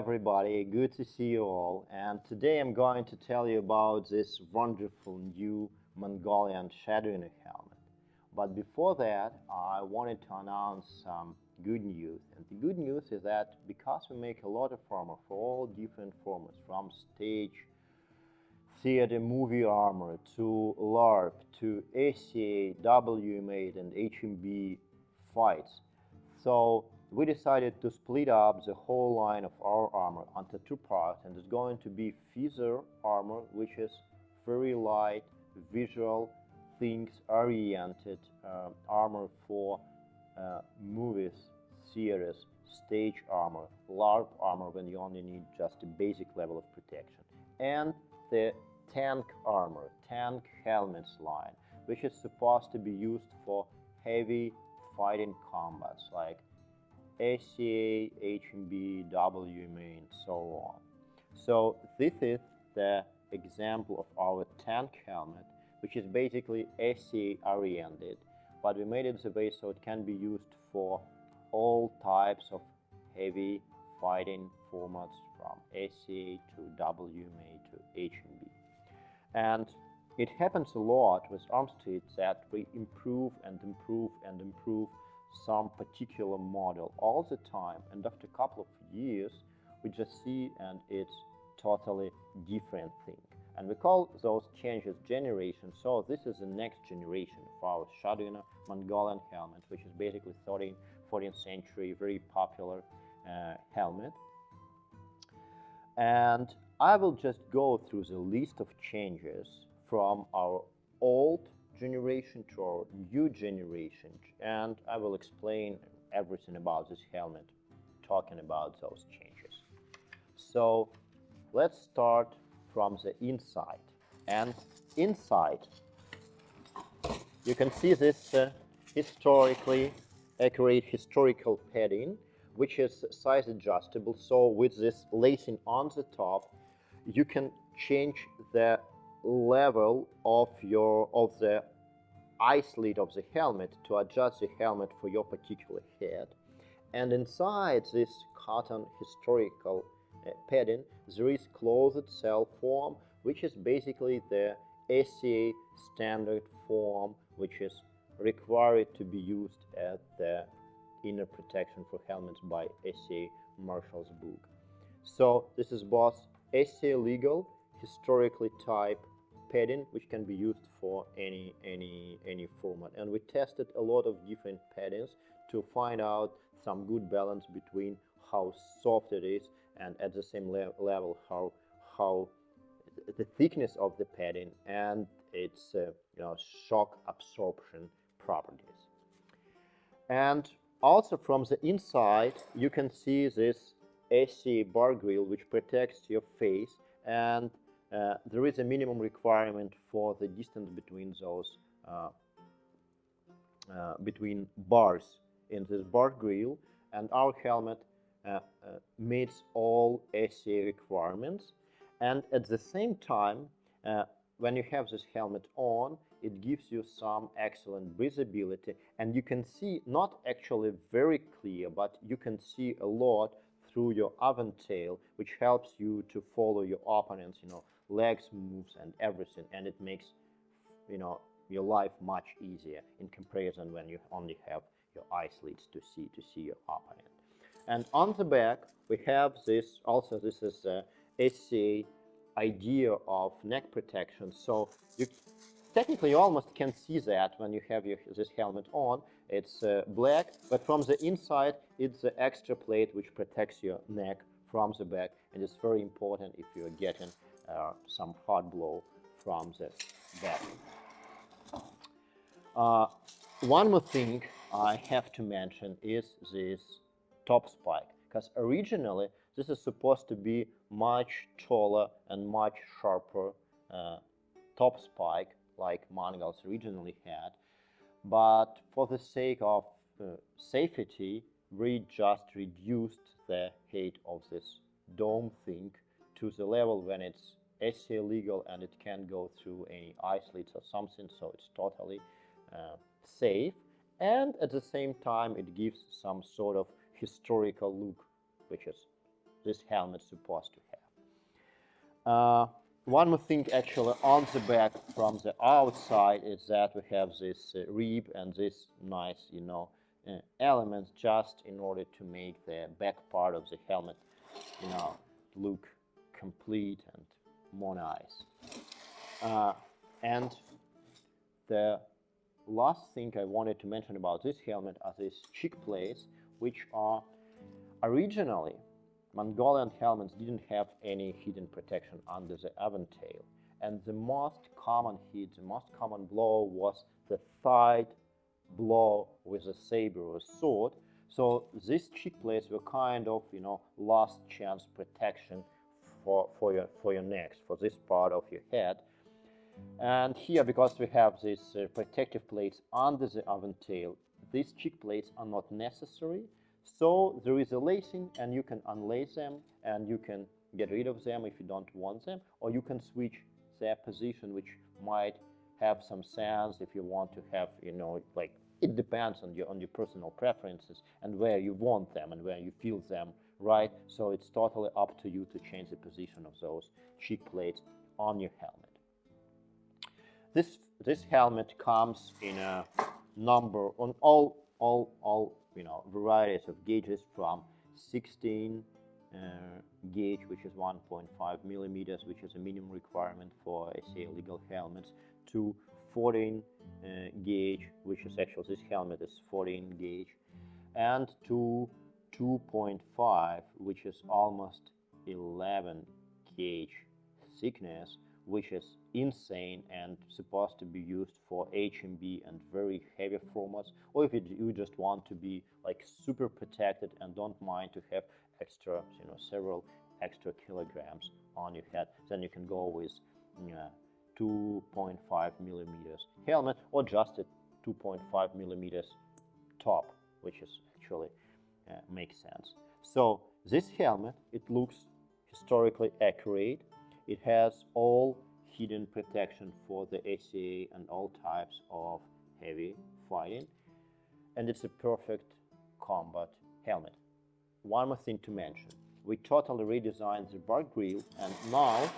everybody, good to see you all, and today I'm going to tell you about this wonderful new Mongolian Shadrino helmet. But before that, I wanted to announce some good news, and the good news is that because we make a lot of armor for all different formats, from stage, theater, movie armor, to LARP, to SCA, WMA, and HMB fights. So we decided to split up the whole line of our armor onto two parts, and it's going to be feather armor, which is very light, visual, things oriented armor for movies, theaters, stage armor, LARP armor when you only need just a basic level of protection, and the tank armor, tank helmets line, which is supposed to be used for heavy fighting combats like SCA, HMB, WMA, and so on. So this is the example of our tank helmet, which is basically SCA oriented, but we made it the way so it can be used for all types of heavy fighting formats, from SCA to WMA to HMB. And it happens a lot with ArmStreet that we improve and improve and improve some particular model all the time, and after a couple of years we just see and it's totally different thing, and we call those changes generation. So this is the next generation of our Shadrino Mongolian helmet, which is basically 13th, 14th century very popular helmet. And I will just go through the list of changes from our old generation to our new generation, and I will explain everything about this helmet, talking about those changes. So let's start from the inside. And inside you can see this historically accurate historical padding, which is size adjustable. So with this lacing on the top, you can change the level of the eye slit of the helmet to adjust the helmet for your particular head. And inside this cotton historical padding there is closed cell form, which is basically the SCA standard form, which is required to be used at the inner protection for helmets by SCA Marshall's book. So this is both SCA legal historically type padding, which can be used for any format, and we tested a lot of different paddings to find out some good balance between how soft it is and at the same level how the thickness of the padding and its shock absorption properties. And also from the inside you can see this SCA bar grill, which protects your face, and there is a minimum requirement for the distance between those between bars in this bar grill, and our helmet meets all SCA requirements. And at the same time, when you have this helmet on, it gives you some excellent breathability, and you can see, not actually very clear, but you can see a lot through your oven tail, which helps you to follow your opponents, legs moves and everything, and it makes your life much easier in comparison when you only have your eye slits to see your opponent. And on the back we have this also. This is the SCA idea of neck protection, so you technically almost can see that when you have this helmet on. It's black, but from the inside it's the extra plate which protects your neck from the back, and it's very important if you're getting some hard blow from the back. One more thing I have to mention is this top spike, because originally this is supposed to be much taller and much sharper top spike like Mongols originally had, but for the sake of safety we just reduced the height of this dome thing to the level when it's SCA legal and it can go through any eye slits or something, so it's totally safe, and at the same time it gives some sort of historical look, which is this helmet is supposed to have. One more thing actually on the back from the outside is that we have this rib and this nice, elements just in order to make the back part of the helmet, look complete and more nice. And the last thing I wanted to mention about this helmet are these cheek plates, which are originally Mongolian helmets didn't have any hidden protection under the aventail, and the most common hit, the most common blow was the thigh blow with a saber or sword. So these cheek plates were kind of, last chance protection for your neck, for this part of your head. And here, because we have these protective plates under the aventail, these cheek plates are not necessary. So there is a lacing, and you can unlace them, and you can get rid of them if you don't want them, or you can switch their position, which might have some sense if you want to have, like, it depends on your personal preferences and where you want them and where you feel them, right? So it's totally up to you to change the position of those cheek plates on your helmet. This helmet comes in a number on all varieties of gauges, from 16 gauge, which is 1.5 millimeters, which is a minimum requirement for SA legal helmets, to 14 gauge, which is actually, this helmet is 14 gauge, and to 2.5, which is almost 11 gauge thickness, which is insane and supposed to be used for HMB and very heavy formats, or if you just want to be like super protected and don't mind to have extra, several extra kilograms on your head, then you can go with 2.5 millimeters helmet, or just a 2.5 millimeters top, which is actually makes sense. So this helmet, it looks historically accurate. It has all hidden protection for the ACA and all types of heavy fighting, and it's a perfect combat helmet. One more thing to mention: we totally redesigned the bar grill, and now,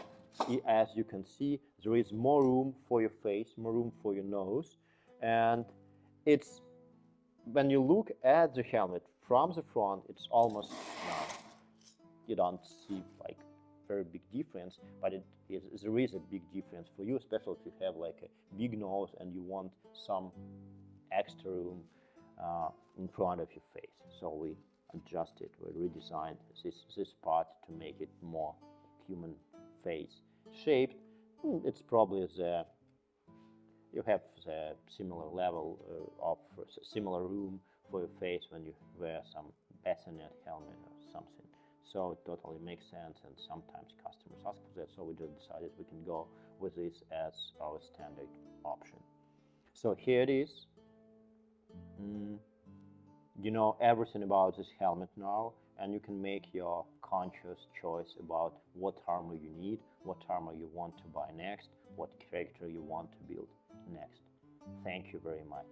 as you can see, there is more room for your face, more room for your nose, and it's, when you look at the helmet from the front, it's almost, you don't see like very big difference, but there is a big difference for you, especially if you have like a big nose and you want some extra room in front of your face. So we adjusted, we redesigned this part to make it more human face shaped. It's probably you have the similar level of similar room for your face when you wear some bassinet helmet or something. So it totally makes sense, and sometimes customers ask for that, so we just decided we can go with this as our standard option. So here it is. You know everything about this helmet now, and you can make your conscious choice about what armor you need, what armor you want to buy next, what character you want to build next. Thank you very much.